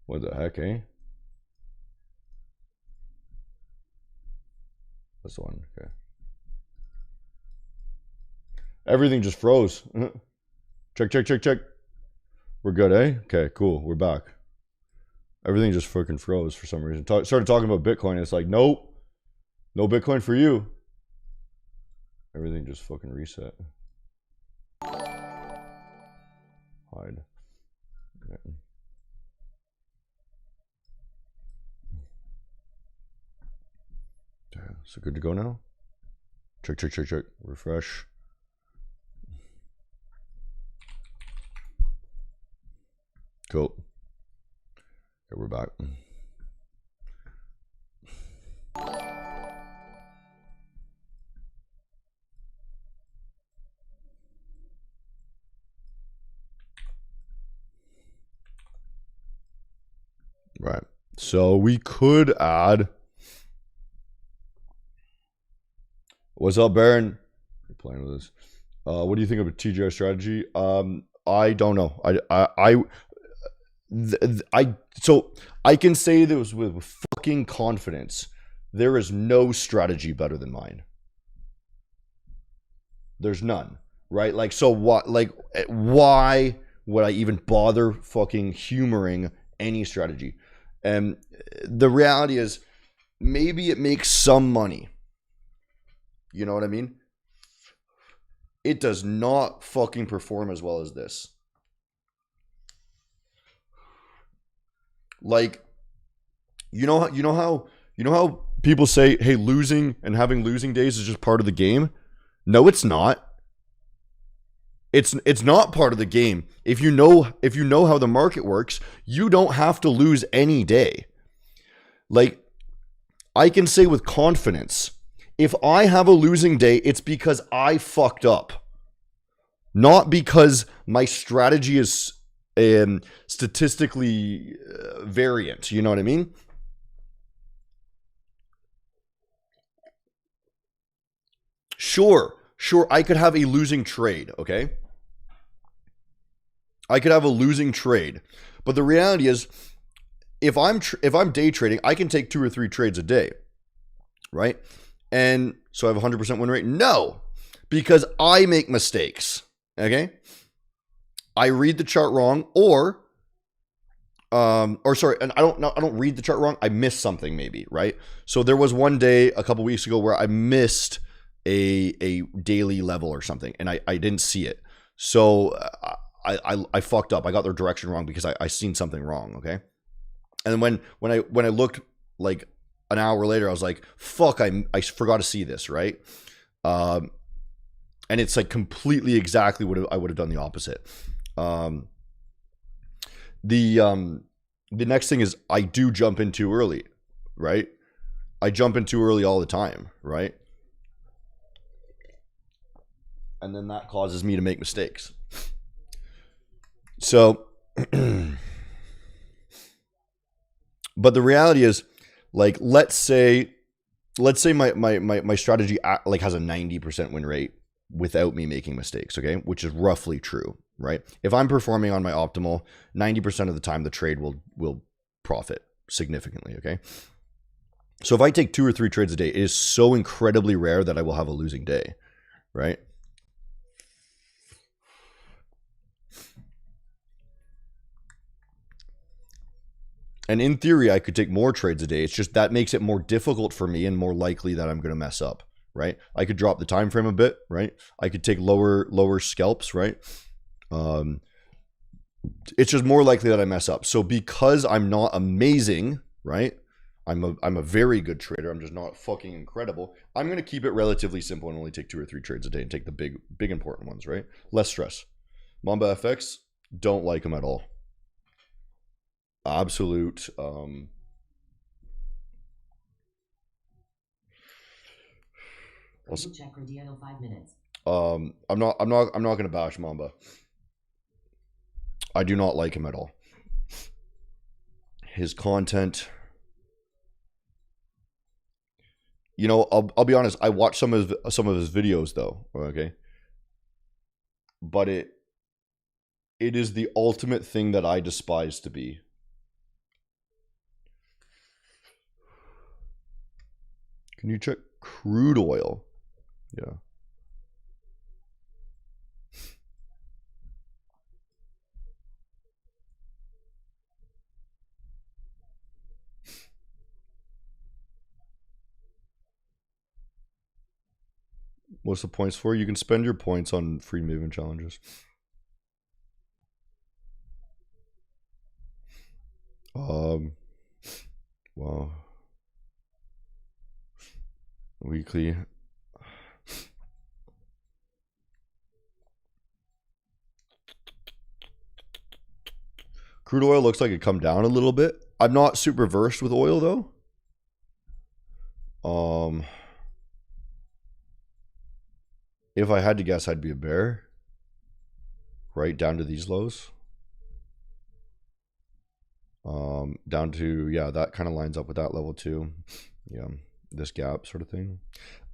What the heck, eh? That's the one. Okay. Everything just froze. Check, check, check, check. We're good, eh? Okay, cool. We're back. Everything just fucking froze for some reason. Started talking about Bitcoin. It's like, nope. No Bitcoin for you. Everything just fucking reset. Hide. Okay. So good to go now? Check, check, check, check. Refresh. Cool. Okay, we're back. Right. So we could add. What's up, Baron? You're playing with this. What do you think of a TGR strategy? I don't know. So I can say this with fucking confidence. There is no strategy better than mine. There's none, right? Like, so what? Like, why would I even bother fucking humoring any strategy? And the reality is, maybe it makes some money. You know what I mean? It does not fucking perform as well as this. Like, you know how people say, hey, losing and having losing days is just part of the game? No, it's not. It's not part of the game. If you know how the market works, you don't have to lose any day. Like, I can say with confidence, if I have a losing day, it's because I fucked up. Not because my strategy is statistically variant. You know what I mean? Sure, I could have a losing trade, okay? I could have a losing trade. But the reality is, if I'm day trading, I can take 2 or 3 trades a day, right? And so I have a 100% win rate? No, because I make mistakes, okay? I read the chart wrong, or sorry, and I don't read the chart wrong. I missed something maybe, right? So there was one day a couple weeks ago where I missed a daily level or something, and I didn't see it. So I fucked up. I got their direction wrong because I seen something wrong, okay? And then when I looked like an hour later, I was like, fuck, I forgot to see this, right? And it's like completely exactly what I would have done the opposite. The next thing is I do jump in too early, right? I jump in too early all the time, right? And then that causes me to make mistakes. So, but the reality is, like, let's say my strategy like has a 90% win rate without me making mistakes, okay? Which is roughly true, right? If I'm performing on my optimal, 90% of the time the trade will profit significantly, okay? So if I take 2 or 3 trades a day, it is so incredibly rare that I will have a losing day, right? And in theory, I could take more trades a day. It's just that makes it more difficult for me and more likely that I'm going to mess up, right? I could drop the time frame a bit, right? I could take lower scalps, right? It's just more likely that I mess up. So because I'm not amazing, right? I'm a very good trader. I'm just not fucking incredible. I'm going to keep it relatively simple and only take 2 or 3 trades a day and take the big important ones, right? Less stress. Mamba FX, don't like them at all. Absolute I'm not gonna bash Mamba. I do not like him at all. His content, you know, I'll be honest, I watched some of his videos though, okay? But it is the ultimate thing that I despise to be. Can you check crude oil? Yeah. What's the points for? You can spend your points on free Maven challenges. Wow. Weekly. Crude oil looks like it come down a little bit. I'm not super versed with oil though. If I had to guess, I'd be a bear. Right down to these lows. Down to, yeah, that kind of lines up with that level too. Yeah, this gap sort of thing.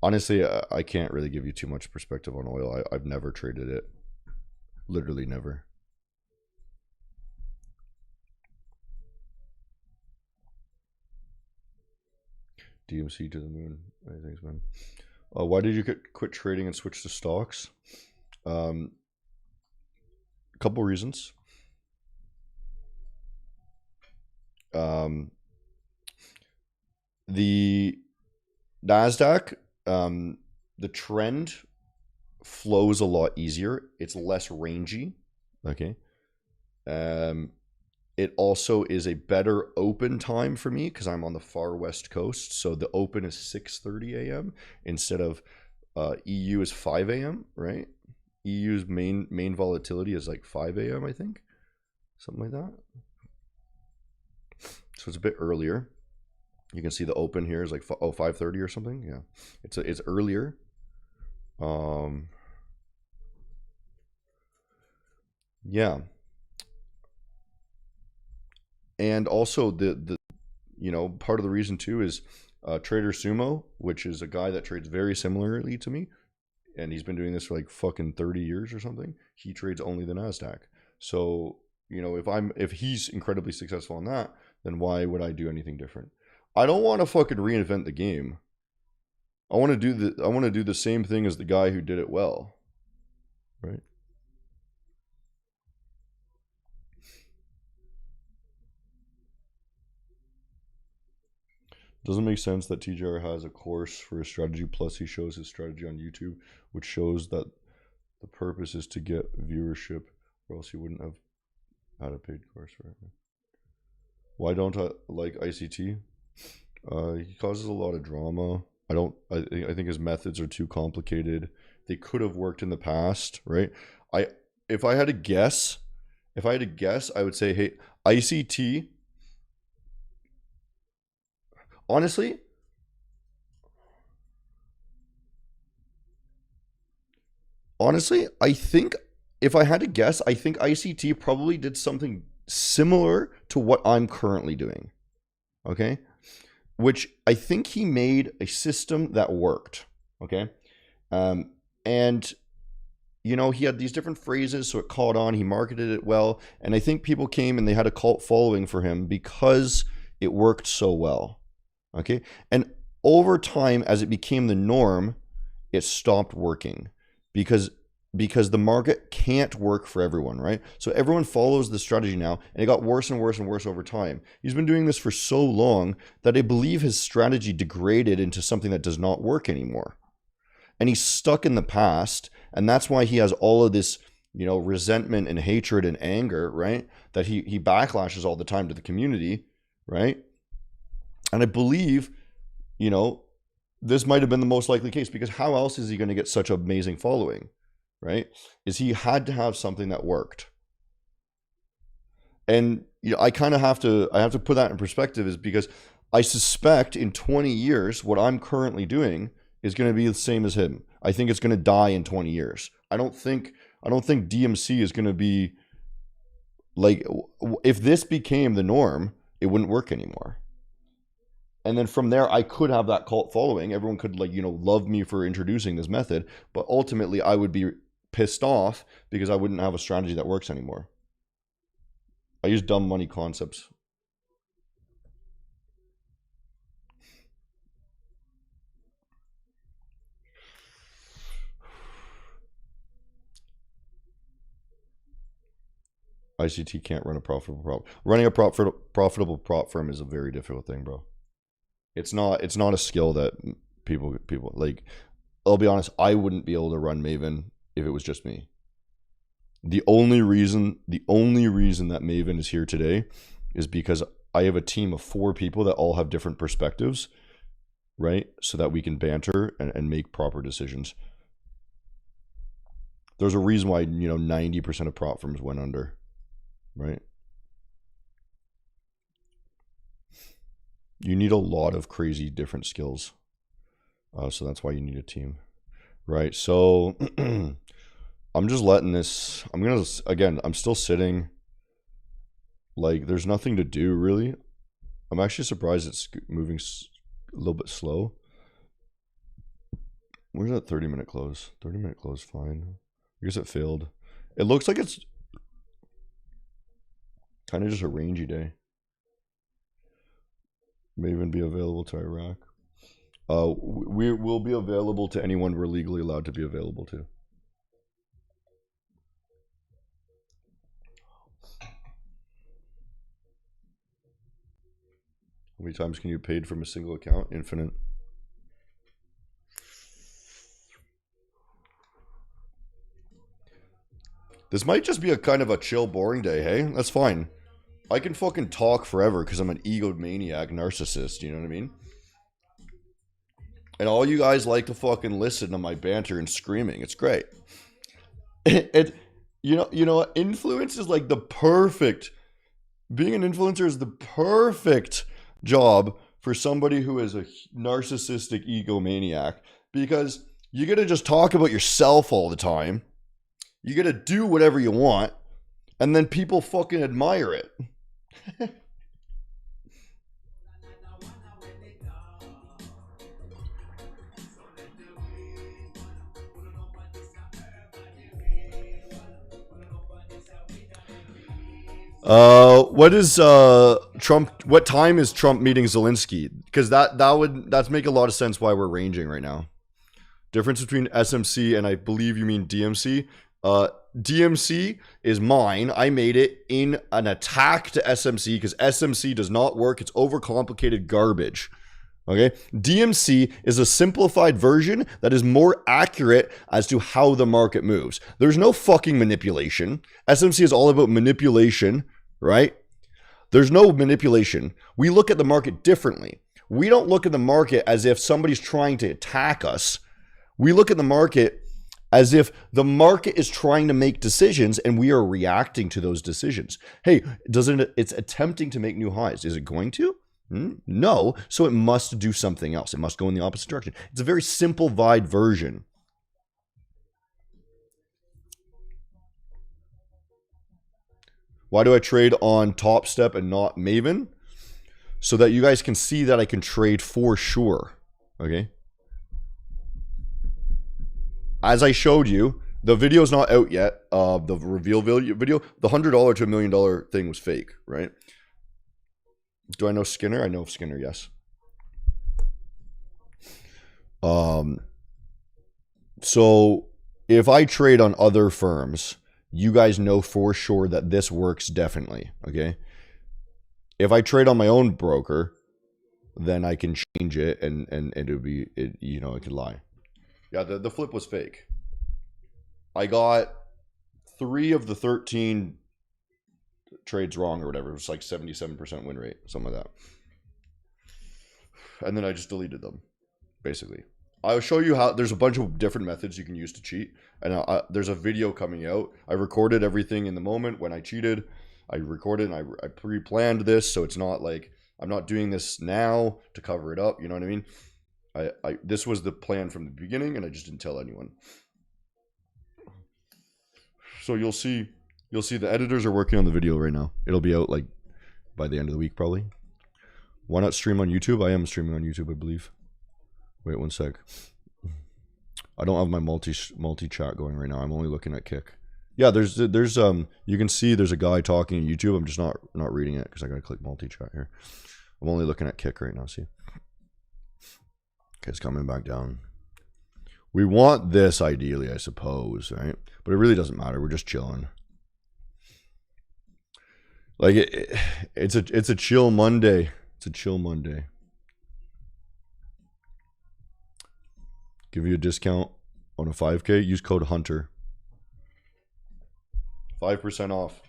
Honestly, I can't really give you too much perspective on oil. I've never traded it. Literally never. DMC to the moon. Thanks, man. Why did you quit trading and switch to stocks? A couple reasons. The NASDAQ, the trend flows a lot easier. It's less rangy. Okay. It also is a better open time for me because I'm on the far west coast. So the open is 6:30 a.m. instead of EU is 5 a.m. Right? EU's main volatility is like 5 a.m. I think, something like that. So it's a bit earlier. You can see the open here is like 5:30 or something. Yeah, it's earlier. Yeah. And also the part of the reason too is Trader Sumo, which is a guy that trades very similarly to me, and he's been doing this for like fucking 30 years or something. He trades only the NASDAQ. So, if he's incredibly successful on that, then why would I do anything different? I don't want to fucking reinvent the game. I want to do the same thing as the guy who did it well. Right? Doesn't make sense that TJR has a course for his strategy, plus he shows his strategy on YouTube, which shows that the purpose is to get viewership, or else he wouldn't have had a paid course for it. Why don't I like ICT? He causes a lot of drama. I think his methods are too complicated. They could have worked in the past, right? If I had to guess, I would say, hey, ICT. Honestly, I think if I had to guess, I think ICT probably did something similar to what I'm currently doing. Okay? Which I think he made a system that worked. Okay? And he had these different phrases, so it caught on. He marketed it well, and I think people came and they had a cult following for him because it worked so well. Okay, and over time, as it became the norm, it stopped working because the market can't work for everyone, right? So everyone follows the strategy now, and it got worse and worse and worse over time. He's been doing this for so long that I believe his strategy degraded into something that does not work anymore. And he's stuck in the past, and that's why he has all of this, resentment and hatred and anger, right? That he backlashes all the time to the community, right? And I believe, this might have been the most likely case, because how else is he going to get such an amazing following, right? Is he had to have something that worked. And I kind of have to put that in perspective, is because I suspect in 20 years, what I'm currently doing is going to be the same as him. I think it's going to die in 20 years. I don't think DMC is going to be like, if this became the norm, it wouldn't work anymore. And then from there, I could have that cult following. Everyone could love me for introducing this method, but ultimately I would be pissed off because I wouldn't have a strategy that works anymore. I use dumb money concepts. ICT can't run a profitable prop. Running a profitable prop firm is a very difficult thing, bro. It's not a skill that people like. I'll be honest, I wouldn't be able to run Maven if it was just me. The only reason that Maven is here today is because I have a team of 4 people that all have different perspectives, right? So that we can banter and make proper decisions. There's a reason why, 90% of prop firms went under, right? You need a lot of crazy different skills. So that's why you need a team, right? So I'm just letting this, I'm still sitting. Like, there's nothing to do, really. I'm actually surprised it's moving a little bit slow. Where's that 30-minute close? 30-minute close, fine. I guess it failed. It looks like it's kind of just a rangy day. May even be available to Iraq. We will be available to anyone we're legally allowed to be available to. How many times can you paid from a single account? Infinite. This might just be a kind of a chill, boring day, hey? That's fine. I can fucking talk forever because I'm an egomaniac narcissist, you know what I mean? And all you guys like to fucking listen to my banter and screaming. It's great. You know, influence is like the perfect, being an influencer is the perfect job for somebody who is a narcissistic egomaniac, because you get to just talk about yourself all the time. You get to do whatever you want, and then people fucking admire it. What is Trump? What time is Trump meeting Zelensky? Because that's make a lot of sense why we're ranging right now. Difference between SMC and I believe you mean DMC. DMC is mine. I made it in an attack to SMC because SMC does not work. It's overcomplicated garbage. Okay, DMC is a simplified version that is more accurate as to how the market moves. There's no fucking manipulation. SMC is all about manipulation, right? There's no manipulation. We look at the market differently. We don't look at the market as if somebody's trying to attack us. We look at the market as if the market is trying to make decisions and we are reacting to those decisions. Hey, it's attempting to make new highs. Is it going to? No, so it must do something else. It must go in the opposite direction. It's a very simplified version. Why do I trade on Top Step and not Maven? So that you guys can see that I can trade for sure. Okay. As I showed you, the video's not out yet. The reveal video, the $100 to $1 million thing was fake, right? Do I know Skinner? I know Skinner, yes. So if I trade on other firms, you guys know for sure that this works definitely, okay? If I trade on my own broker, then I can change it and it'll be, it could lie. Yeah, the flip was fake. I got 3 of the 13 trades wrong or whatever. It was like 77% win rate, something like that. And then I just deleted them, basically. I'll show you how. There's a bunch of different methods you can use to cheat. And there's a video coming out. I recorded everything in the moment when I cheated. I recorded and I pre-planned this, so it's not like I'm not doing this now to cover it up. You know what I mean? This was the plan from the beginning, and I just didn't tell anyone. So you'll see the editors are working on the video right now. It'll be out like by the end of the week probably. Why not stream on YouTube? I am streaming on YouTube, I believe. Wait one sec. I don't have my multi chat going right now. I'm only looking at Kick. Yeah, there's you can see there's a guy talking on YouTube. I'm just not reading it because I gotta click multi chat here. I'm only looking at Kick right now. See. Okay, it's coming back down. We want this ideally, I suppose, right? But it really doesn't matter. We're just chilling. Like it's a chill Monday. It's a chill Monday. Give you a discount on a 5K. Use code Hunter. 5% off.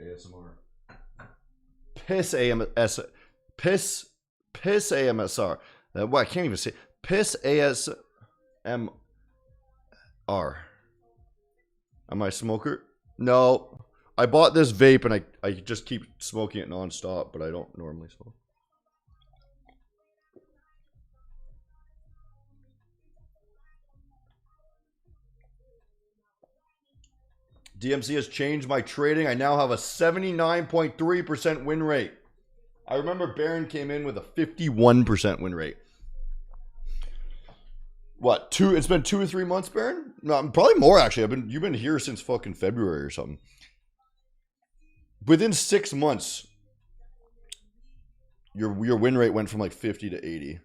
ASMR. Piss AMS. Piss AMSR. Well, I can't even say. Piss ASMR. Am I a smoker? No. I bought this vape and I just keep smoking it nonstop, but I don't normally smoke. DMC has changed my trading. I now have a 79.3% win rate. I remember Baron came in with a 51% win rate. What, it's been 2 or 3 months, Baron? No, probably more actually. You've been here since fucking February or something. Within 6 months, your win rate went from like 50 to 80.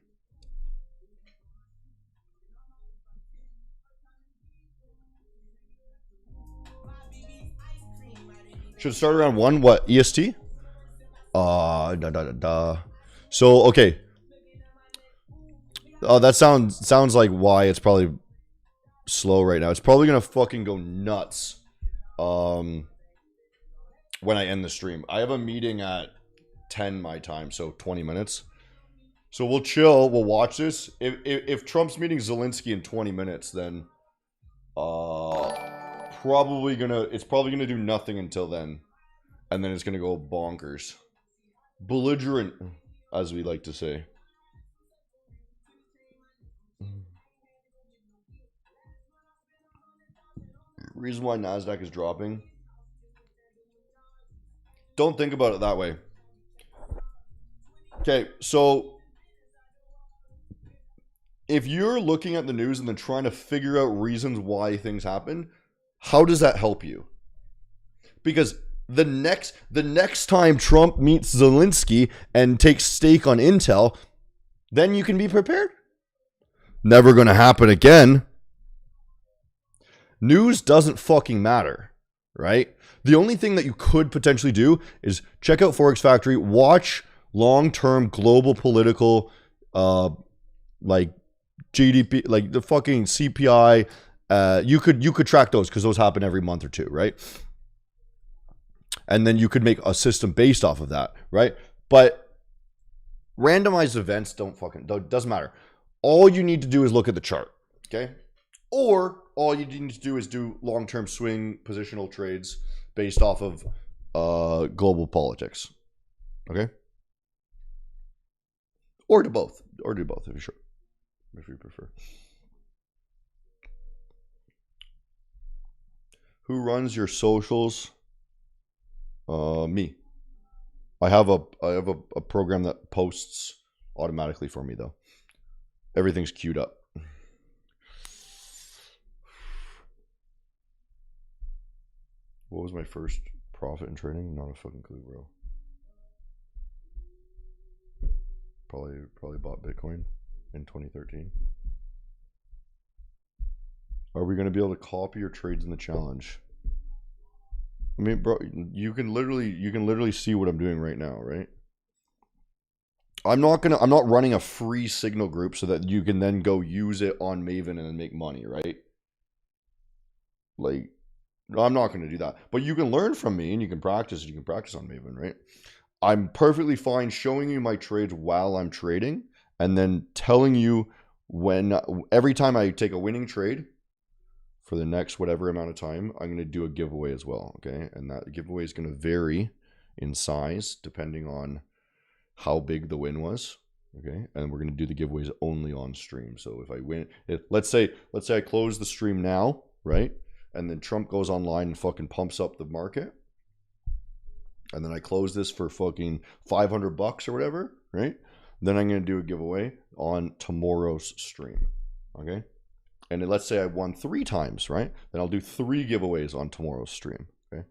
Should start around 1, what, EST? So, okay. Oh, that sounds like why it's probably slow right now. It's probably gonna fucking go nuts when I end the stream. I have a meeting at 10 my time, so 20 minutes. So we'll chill, we'll watch this. If Trump's meeting Zelensky in 20 minutes, then it's probably gonna do nothing until then. And then it's gonna go bonkers. Belligerent, as we like to say. Reason why NASDAQ is dropping. Don't think about it that way. Okay, so if you're looking at the news and then trying to figure out reasons why things happen, how does that help you? Because the next time Trump meets Zelensky and takes stake on Intel, then you can be prepared. Never gonna happen again. News doesn't fucking matter, right? The only thing that you could potentially do is check out Forex Factory, watch long-term global political, like GDP, like the fucking CPI. You could track those because those happen every month or two, right? And then you could make a system based off of that, right? But randomized events doesn't matter. All you need to do is look at the chart, okay? Or all you need to do is do long-term swing positional trades based off of global politics, okay? Or do both, if you prefer. Who runs your socials? Me. I have a program that posts automatically for me though. Everything's queued up. What was my first profit in trading? Not a fucking clue, bro. Probably bought Bitcoin in 2013. Are we going to be able to copy your trades in the challenge? I mean, bro, you can literally see what I'm doing right now, right? I'm not running a free signal group so that you can then go use it on Maven and then make money, right? Like, I'm not going to do that. But you can learn from me and you can practice on Maven, right? I'm perfectly fine showing you my trades while I'm trading and then telling you every time I take a winning trade for the next whatever amount of time, I'm going to do a giveaway as well, okay? And that giveaway is going to vary in size depending on how big the win was, okay? And we're going to do the giveaways only on stream. So if I win, let's say I close the stream now, right? And then Trump goes online and fucking pumps up the market. And then I close this for fucking $500 or whatever, right? Then I'm going to do a giveaway. on tomorrow's stream. Okay. And then let's say I won 3 times, right? Then I'll do 3 giveaways on tomorrow's stream. Okay.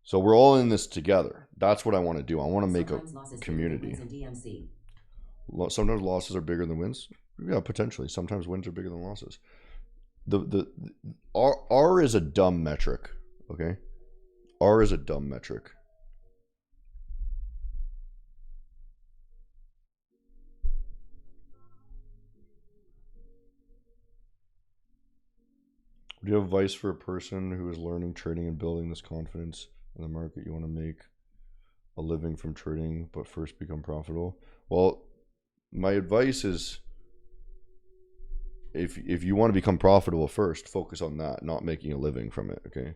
So we're all in this together. That's what I want to do. I want to make a community. Sometimes losses are bigger than wins. Yeah, potentially. Sometimes wins are bigger than losses. R is a dumb metric. Okay. R is a dumb metric. Do you have advice for a person who is learning trading and building this confidence in the market? You want to make a living from trading, but first become profitable? Well, my advice is if you want to become profitable first, focus on that, not making a living from it. Okay.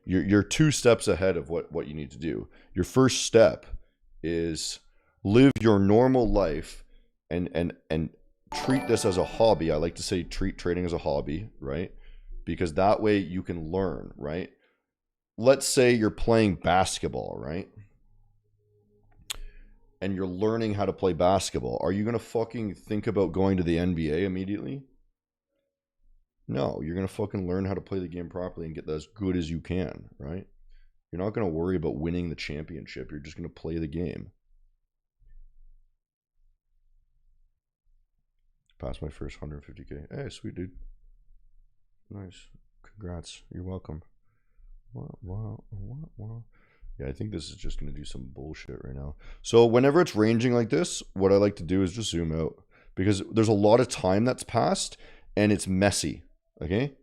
You're 2 steps ahead of what you need to do. Your first step is live your normal life and treat this as a hobby. I like to say treat trading as a hobby, right? Because that way you can learn, right? Let's say you're playing basketball, right? And you're learning how to play basketball. Are you going to fucking think about going to the NBA immediately? No, you're going to fucking learn how to play the game properly and get as good as you can, right? You're not going to worry about winning the championship. You're just going to play the game. Passed my first 150K. Hey, sweet dude. Nice. Congrats. You're welcome. Wow. Yeah, I think this is just going to do some bullshit right now. So whenever it's ranging like this, what I like to do is just zoom out. Because there's a lot of time that's passed and it's messy. Okay?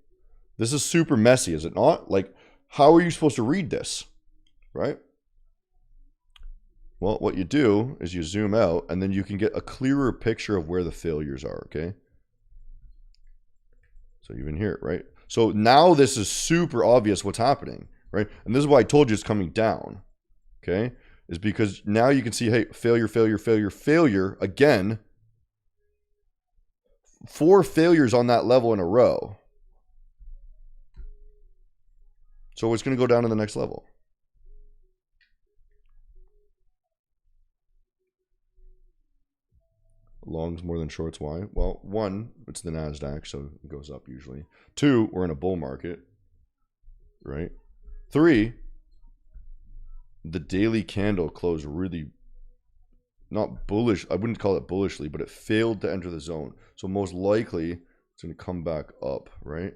This is super messy, is it not? Like, how are you supposed to read this? Right? Well, what you do is you zoom out and then you can get a clearer picture of where the failures are, okay? So you can hear it, right? So now this is super obvious what's happening, right? And this is why I told you it's coming down, okay? Is because now you can see, hey, failure again. 4 failures on that level in a row. So it's going to go down to the next level. Longs more than shorts. Why? Well, 1, it's the NASDAQ, so it goes up usually. 2, we're in a bull market, right? 3, the daily candle closed really, not bullish. I wouldn't call it bullishly, but it failed to enter the zone. So most likely it's going to come back up, right?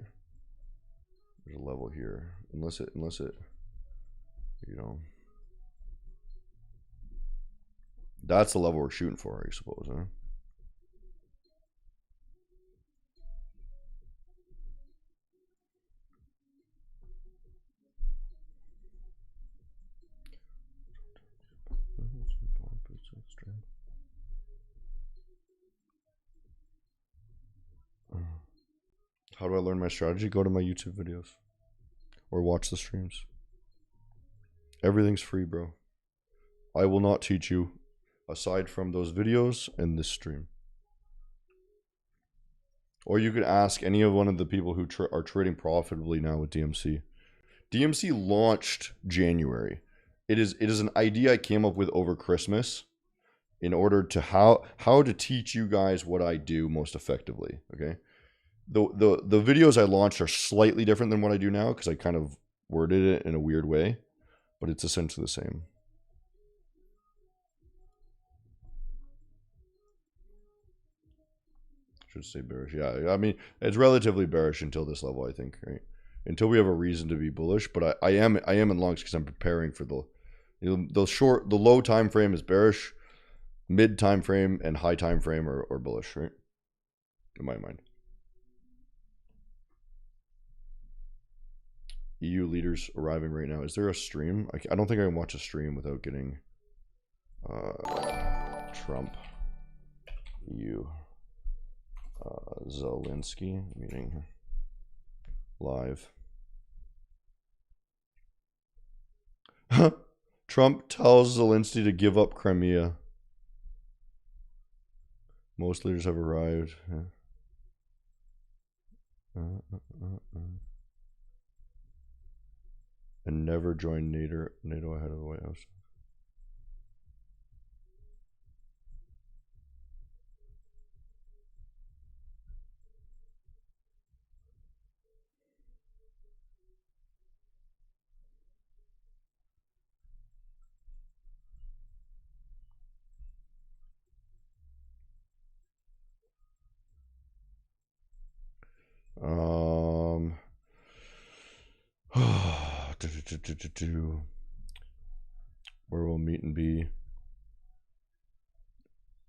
There's a level here. Unless it, you know. That's the level we're shooting for, I suppose, huh? How do I learn my strategy? Go to my YouTube videos or watch the streams. Everything's free, bro. I will not teach you aside from those videos and this stream. Or you could ask any of one of the people who are trading profitably now with DMC. DMC launched January. It is an idea I came up with over Christmas in order to how to teach you guys what I do most effectively. Okay. The videos I launched are slightly different than what I do now because I kind of worded it in a weird way, but it's essentially the same. Should say bearish. Yeah, I mean, it's relatively bearish until this level, I think, right? Until we have a reason to be bullish, but I am in longs because I'm preparing for the low time frame is bearish, mid time frame and high time frame are bullish, right? In my mind. EU leaders arriving right now. Is there a stream? I don't think I can watch a stream without getting Trump EU Zelensky meeting live. Trump tells Zelensky to give up Crimea. Most leaders have arrived. And never join NATO ahead of the White House. Where will meet and be?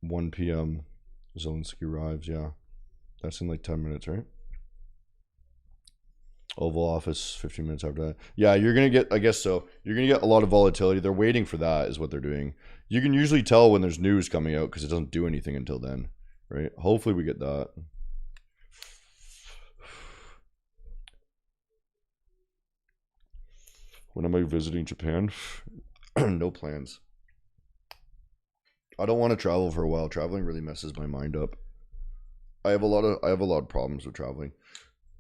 1 p.m. Zelensky arrives. Yeah, that's in like 10 minutes, right? Oval Office 15 minutes after that. Yeah, you're gonna get. I guess so. You're gonna get a lot of volatility. They're waiting for that, is what they're doing. You can usually tell when there's news coming out because it doesn't do anything until then, right? Hopefully we get that. When am I visiting Japan? No plans. I don't want to travel for a while. Traveling really messes my mind up. I have a lot of problems with traveling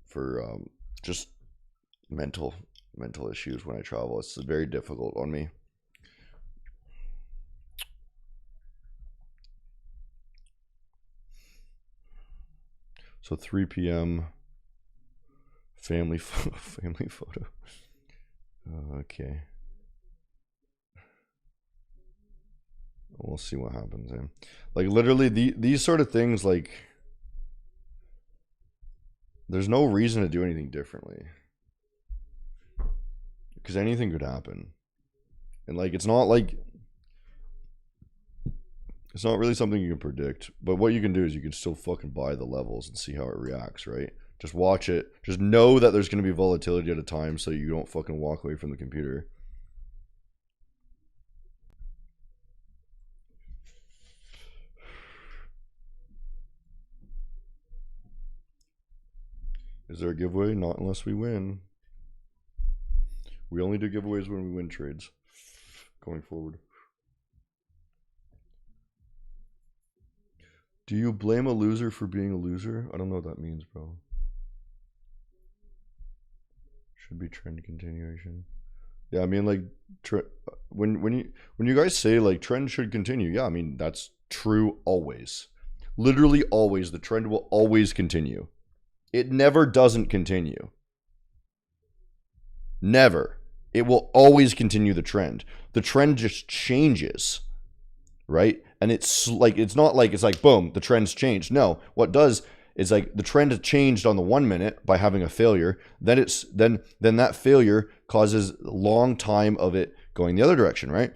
for just mental issues when I travel. It's very difficult on me. So 3 p.m. family photo. Okay. We'll see what happens, eh? Like literally these sort of things, like there's no reason to do anything differently. Because anything could happen. And like it's not really something you can predict. But what you can do is you can still fucking buy the levels and see how it reacts, right? Just watch it. Just know that there's gonna be volatility at a time so you don't fucking walk away from the computer. Is there a giveaway? Not unless we win. We only do giveaways when we win trades going forward. Do you blame a loser for being a loser? I don't know what that means, bro. Should be trend continuation. Yeah, I mean, like, when you guys say like trend should continue, yeah, I mean that's true always. Literally always, the trend will always continue. It never doesn't continue. Never. It will always continue the trend. The trend just changes, right? And it's like it's not like it's like boom, the trend's changed. No, what does is like the trend has changed on the 1 minute by having a failure. Then it's then that failure causes a long time of it going the other direction, right?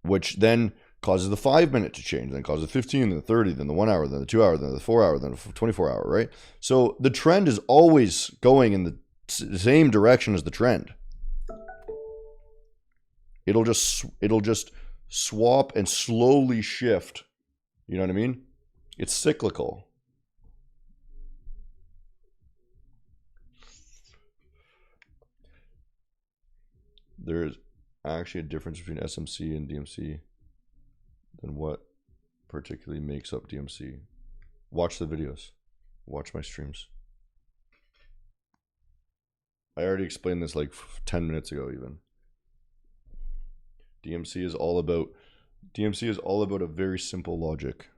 Which then causes the 5 minute to change, then causes 15, then 30, then the 1 hour, then the 2 hour, then the 4 hour, then the 24 hour, right? So the trend is always going in the same direction as the trend. It'll just swap and slowly shift. You know what I mean? It's cyclical. There's actually a difference between SMC and DMC than what particularly makes up DMC. Watch the videos. Watch my streams. I already explained this like 10 minutes ago even. DMC is all about a very simple logic.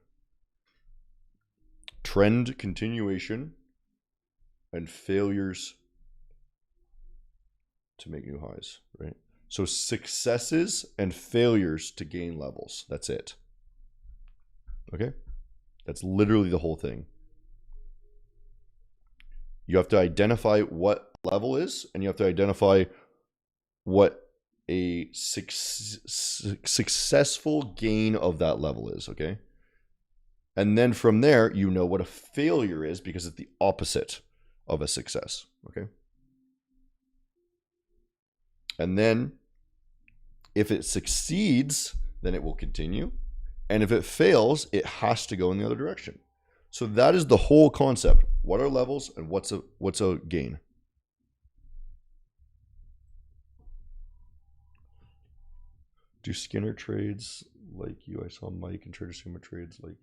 Trend continuation and failures to make new highs, right? So successes and failures to gain levels. That's it. Okay? That's literally the whole thing. You have to identify what level is, and you have to identify what a successful gain of that level is, okay? And then from there, you know what a failure is because it's the opposite of a success, okay? And then if it succeeds, then it will continue. And if it fails, it has to go in the other direction. So that is the whole concept. What are levels and what's a gain? Do Skinner trades like you? I saw Mike and Trader Suma trades like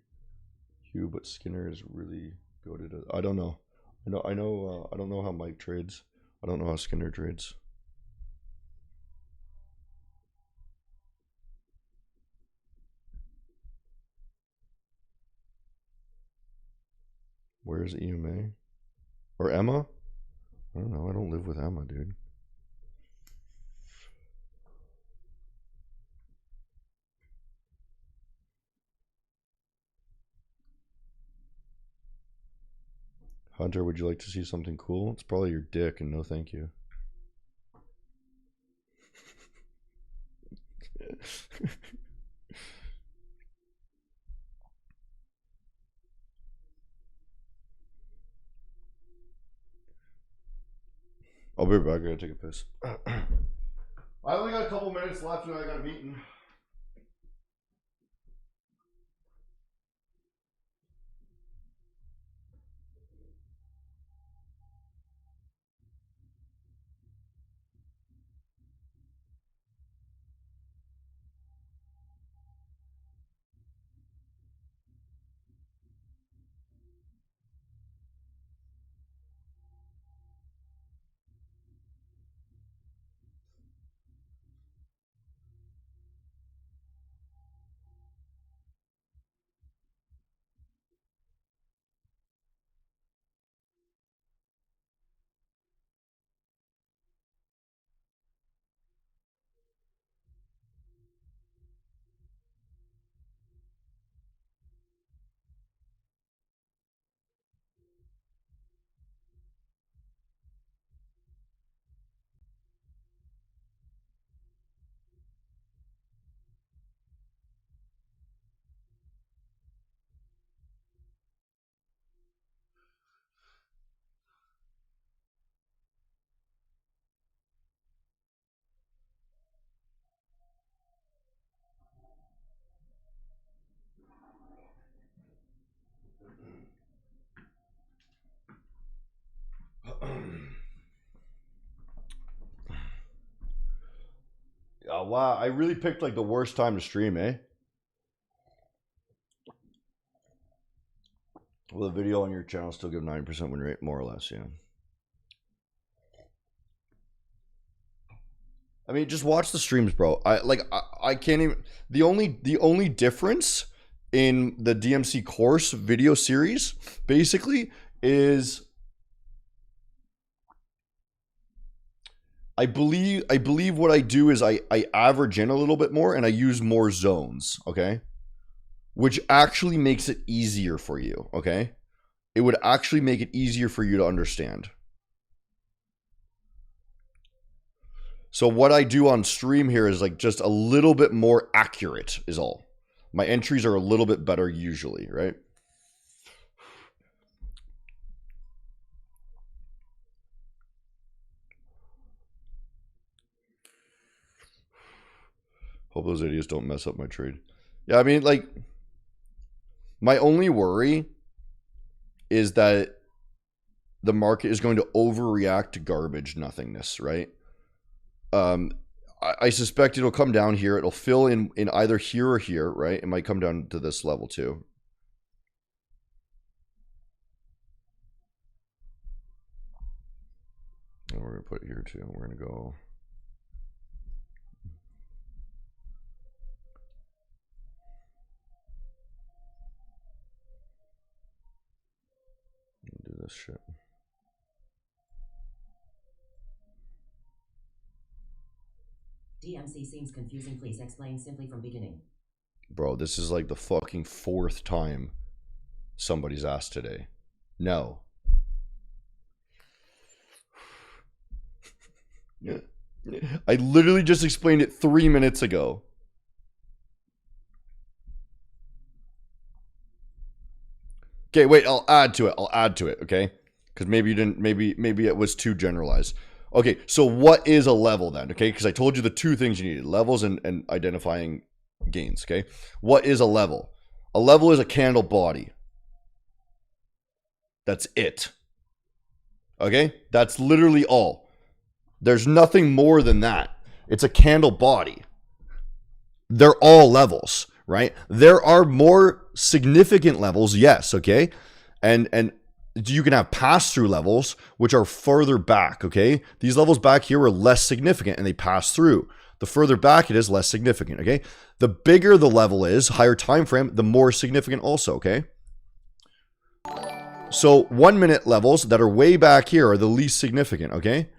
you, but Skinner is really goated. I don't know. I don't know how Mike trades. I don't know how Skinner trades. Where's EMA? Or Emma? I don't know. I don't live with Emma, dude. Hunter, would you like to see something cool? It's probably your dick and no thank you. I'll be right back. I gotta take a piss. I only got a couple minutes left and I got a meeting. Oh, wow, I really picked like the worst time to stream, eh? Will the video on your channel still give 90% win rate? More or less, yeah. I mean, just watch the streams, bro. I can't even. The only difference in the DMC course video series basically is I believe what I do is I average in a little bit more and I use more zones, okay? Which actually makes it easier for you, okay? It would actually make it easier for you to understand. So what I do on stream here is like just a little bit more accurate is all. My entries are a little bit better usually, right? Hope those idiots don't mess up my trade. Yeah, I mean, like, my only worry is that the market is going to overreact to garbage nothingness, right? I suspect it'll come down here. It'll fill in either here or here, right? It might come down to this level too. And we're going to put it here too. We're going to go... do this shit. DMC seems confusing. Please explain simply from beginning. Bro, this is like the fucking 4th time somebody's asked today. No. I literally just explained it 3 minutes ago. Okay, wait, I'll add to it, okay? Because maybe you didn't, maybe it was too generalized. Okay, so what is a level then, okay? Because I told you the two things you needed, levels and identifying gains, okay? What is a level? A level is a candle body. That's it. Okay? That's literally all. There's nothing more than that. It's a candle body. They're all levels, right? There are more significant levels, yes, okay? And you can have pass-through levels, which are further back, okay? These levels back here are less significant, and they pass through. The further back it is, less significant, okay? The bigger the level is, higher time frame, the more significant also, okay? So 1 minute levels that are way back here are the least significant, okay?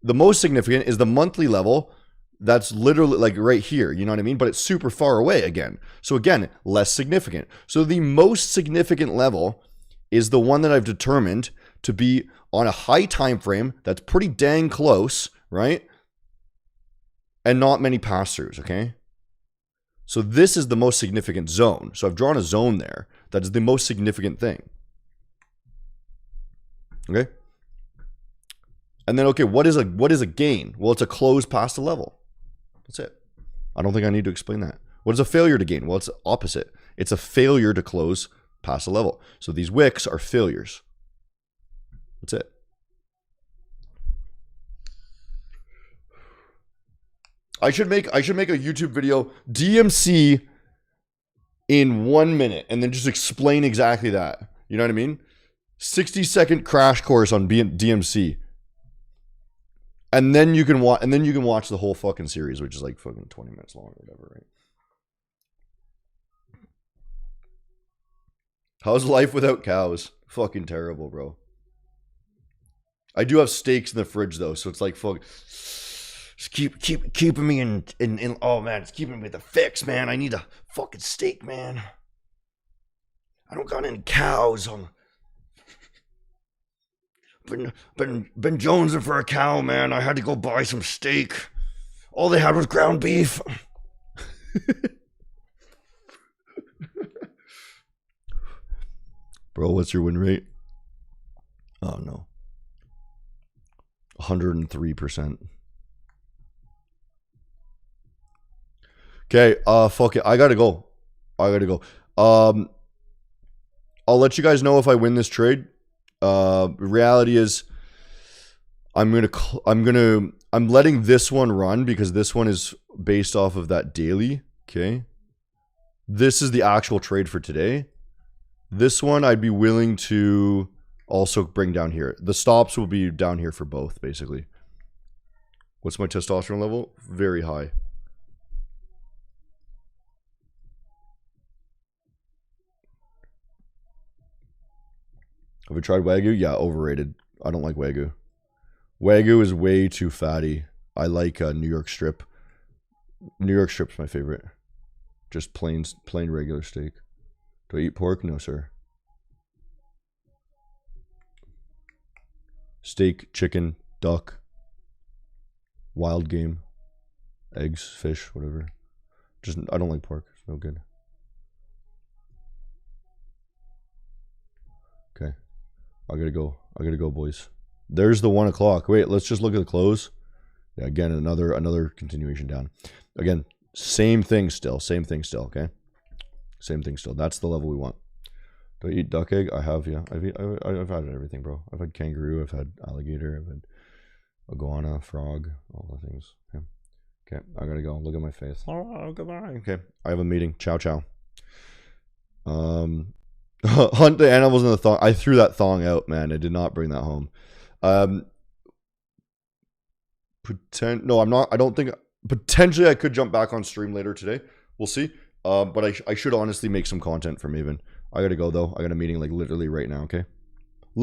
The most significant is the monthly level that's literally like right here, you know what I mean? But it's super far away again. So again, less significant. So the most significant level is the one that I've determined to be on a high time frame that's pretty dang close, right? And not many pass-throughs, okay? So this is the most significant zone. So I've drawn a zone there. That is the most significant thing. Okay. And then, okay, what is a gain? Well, it's a close past a level. That's it. I don't think I need to explain that. What is a failure to gain? Well, it's opposite. It's a failure to close past a level. So these wicks are failures. That's it. I should make a YouTube video, DMC in 1 minute, and then just explain exactly that. You know what I mean? 60-second crash course on DMC. And then you can watch the whole fucking series, which is like fucking 20 minutes long or whatever, right? How's life without cows? Fucking terrible, bro. I do have steaks in the fridge though, so it's like fuck. Just keeping me in oh man, it's keeping me with the fix, man. I need a fucking steak, man. I don't got any cows. Been jonesing for a cow, man. I had to go buy some steak. All they had was ground beef. Bro, what's your win rate? Oh no. 103%. Okay, fuck it. I gotta go. I'll let you guys know if I win this trade. Reality is I'm letting this one run because this one is based off of that daily. Okay. This is the actual trade for today. This one I'd be willing to also bring down here. The stops will be down here for both, basically. What's my testosterone level? Very high. Have we tried Wagyu? Yeah, overrated. I don't like Wagyu. Wagyu is way too fatty. I like New York strip. New York strip's my favorite. Just plain regular steak. Do I eat pork? No, sir. Steak, chicken, duck, wild game, eggs, fish, whatever. Just I don't like pork. It's no good. Okay. I gotta go, boys. There's the 1 o'clock. Wait, let's just look at the close. Yeah, again, another continuation down. Again, same thing still. Okay, same thing still. That's the level we want. Do I eat duck egg? I have, yeah. I've had everything, bro. I've had kangaroo. I've had alligator. I've had iguana, frog, all the things. Yeah. Okay, I gotta go. Look at my face. Oh, goodbye. Okay, I have a meeting. Ciao, ciao. Hunt the animals in the thong. I threw that thong out, man. I did not bring that home. No, I'm not. I don't think. Potentially, I could jump back on stream later today. We'll see. But I should honestly make some content for Maven. I gotta go though. I got a meeting like literally right now. Okay.